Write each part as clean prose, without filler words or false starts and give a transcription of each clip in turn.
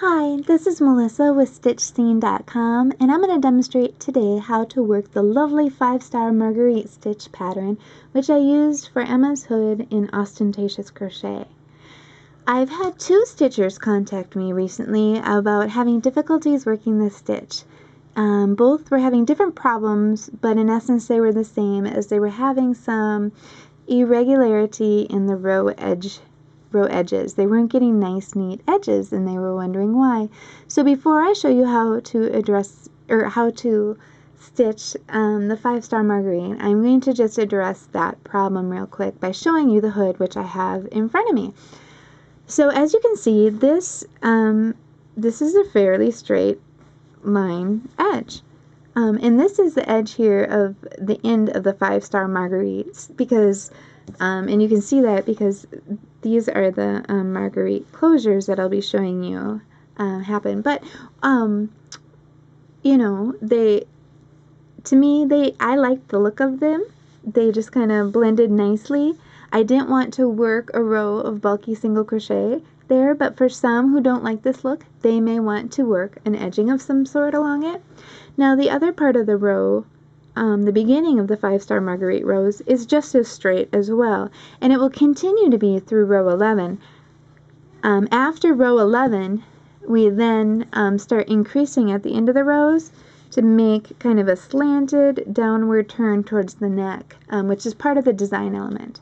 Hi, this is Melissa with StitchScene.com, and I'm going to demonstrate today how to work the lovely 5-star marguerite stitch pattern, which I used for Emma's hood in Ostentatious Crochet. I've had 2 stitchers contact me recently about having difficulties working this stitch. Both were having different problems, but in essence they were the same, as they were having some irregularity in the row edges. They weren't getting nice, neat edges, and they were wondering why. So before I show you how to address or how to stitch the 5-star marguerite, I'm going to just address that problem real quick by showing you the hood, which I have in front of me. So as you can see, this is a fairly straight line edge. And this is the edge here of the end of the 5-star marguerites, because and you can see that because these are the marguerite closures that I'll be showing you happen. But you know, I liked the look of them. They just kind of blended nicely. I didn't want to work a row of bulky single crochet there, but for some who don't like this look, they may want to work an edging of some sort along it. Now the other part of the row, the beginning of the 5-star marguerite rows, is just as straight as well, and it will continue to be through row 11. After row 11, we then start increasing at the end of the rows to make kind of a slanted downward turn towards the neck, which is part of the design element.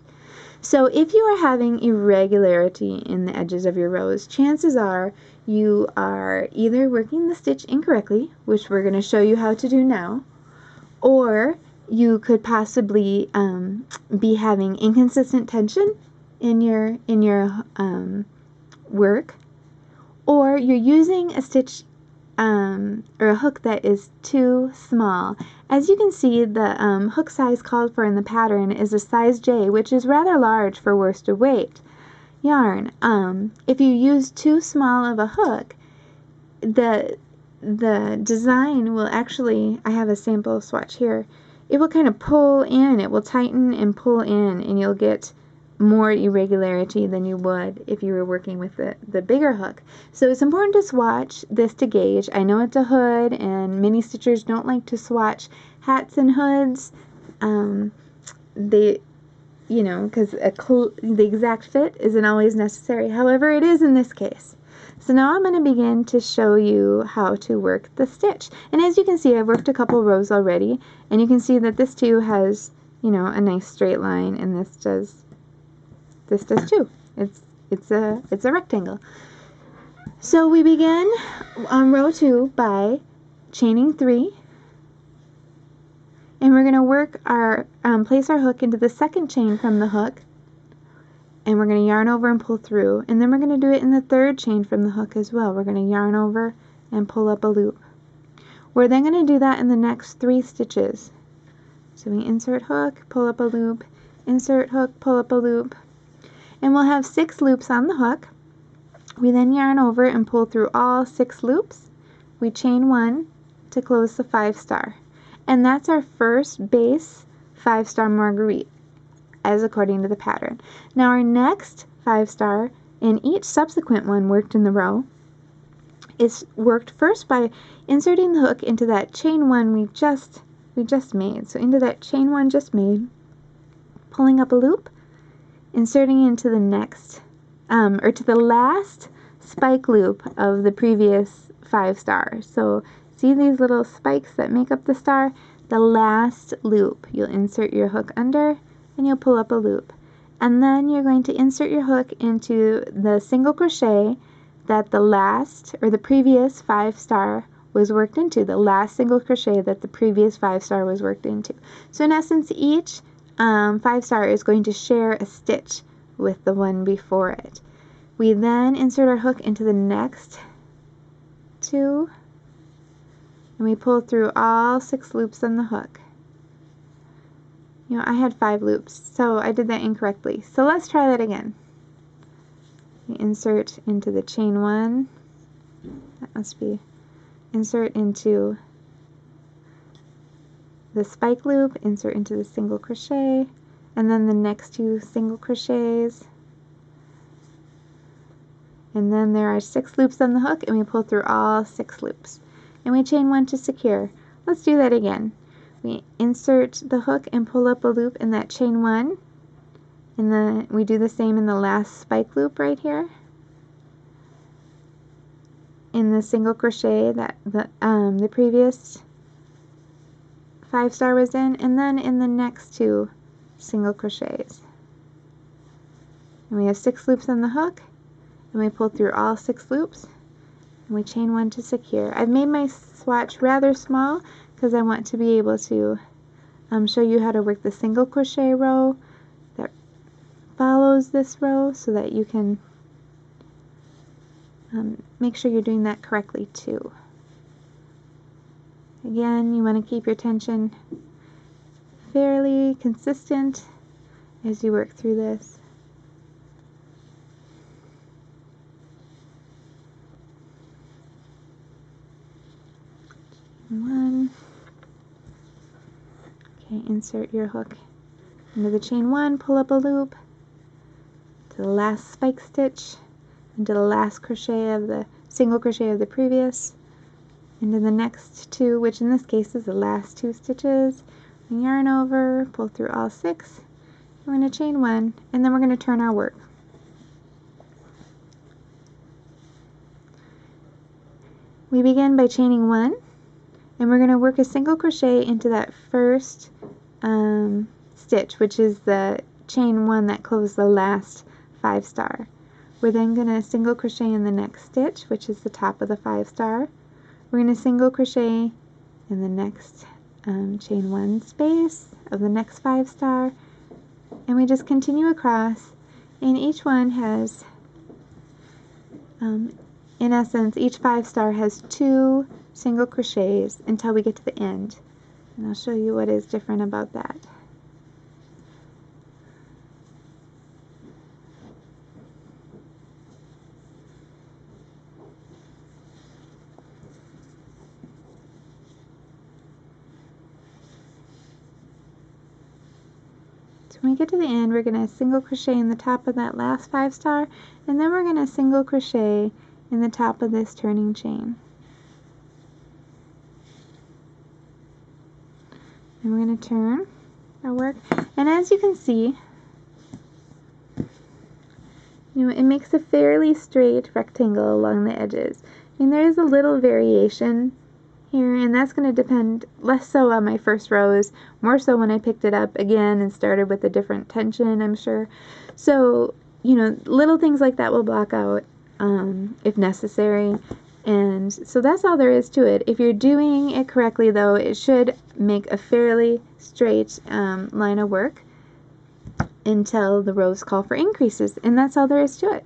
So if you are having irregularity in the edges of your rows, chances are you are either working the stitch incorrectly, which we're going to show you how to do now, or you could possibly be having inconsistent tension in your work, or you're using a stitch or a hook that is too small. As you can see, the hook size called for in the pattern is a size J, which is rather large for worsted weight yarn. If you use too small of a hook, the design will actually, I have a sample swatch here, it will kind of pull in, it will tighten and pull in, and you'll get more irregularity than you would if you were working with the bigger hook. So it's important to swatch this to gauge. I know it's a hood, and many stitchers don't like to swatch hats and hoods. They, you know, because the exact fit isn't always necessary. However, it is in this case. So now I'm going to begin to show you how to work the stitch. And as you can see, I've worked a couple rows already, and you can see that this too has, you know, a nice straight line, and this does too. It's a rectangle. So we begin on row 2 by chaining 3, and we're going to work our place our hook into the second chain from the hook, and we're going to yarn over and pull through, and then we're going to do it in the third chain from the hook as well. We're going to yarn over and pull up a loop. We're then going to do that in the next 3 stitches. So we insert hook, pull up a loop, insert hook, pull up a loop, and we'll have 6 loops on the hook. We then yarn over and pull through all 6 loops. We chain 1 to close the 5-star, and that's our first base 5-star marguerite, as according to the pattern. Now our next 5-star, and each subsequent one worked in the row, is worked first by inserting the hook into that chain 1 we just made. So into that chain 1 just made, pulling up a loop, inserting into the next or to the last spike loop of the previous 5-star. So see these little spikes that make up the star? The last loop, you'll insert your hook under, and you'll pull up a loop, and then you're going to insert your hook into the single crochet that the last or the previous 5-star was worked into, the last single crochet that the previous 5-star was worked into. So in essence, each 5-star is going to share a stitch with the one before it. We then insert our hook into the next 2, and we pull through all 6 loops on the hook. You know, I had 5 loops, so I did that incorrectly. So let's try that again. We insert into the chain 1. That must be insert into the spike loop, insert into the single crochet, and then the next 2 single crochets, and then there are 6 loops on the hook, and we pull through all 6 loops, and we chain 1 to secure. Let's do that again. We insert the hook and pull up a loop in that chain 1, and then we do the same in the last spike loop right here in the single crochet that the previous 5-star was in, and then in the next 2 single crochets. And we have 6 loops on the hook, and we pull through all 6 loops, and we chain 1 to secure. I've made my swatch rather small because I want to be able to show you how to work the single crochet row that follows this row, so that you can make sure you're doing that correctly too. Again, you want to keep your tension fairly consistent as you work through this. One. Okay, insert your hook into the chain 1, pull up a loop to the last spike stitch, into the last crochet of the single crochet of the previous, into the next 2, which in this case is the last 2 stitches. We yarn over, pull through all 6, we're going to chain 1, and then we're going to turn our work. We begin by chaining 1, and we're going to work a single crochet into that first stitch, which is the chain 1 that closed the last 5-star. We're then going to single crochet in the next stitch, which is the top of the 5-star. We're going to single crochet in the next chain 1 space of the next 5-star, and we just continue across, and each one has, in essence, each 5-star has 2 single crochets until we get to the end, and I'll show you what is different about that. So when we get to the end, we're going to single crochet in the top of that last 5-star, and then we're going to single crochet in the top of this turning chain. And we're going to turn our work, and as you can see, it makes a fairly straight rectangle along the edges. I mean, there is a little variation here, and that's going to depend less so on my first rows, more so when I picked it up again and started with a different tension, I'm sure. So, little things like that will block out if necessary. And so that's all there is to it. If you're doing it correctly, though, it should make a fairly straight line of work until the rows call for increases, and that's all there is to it.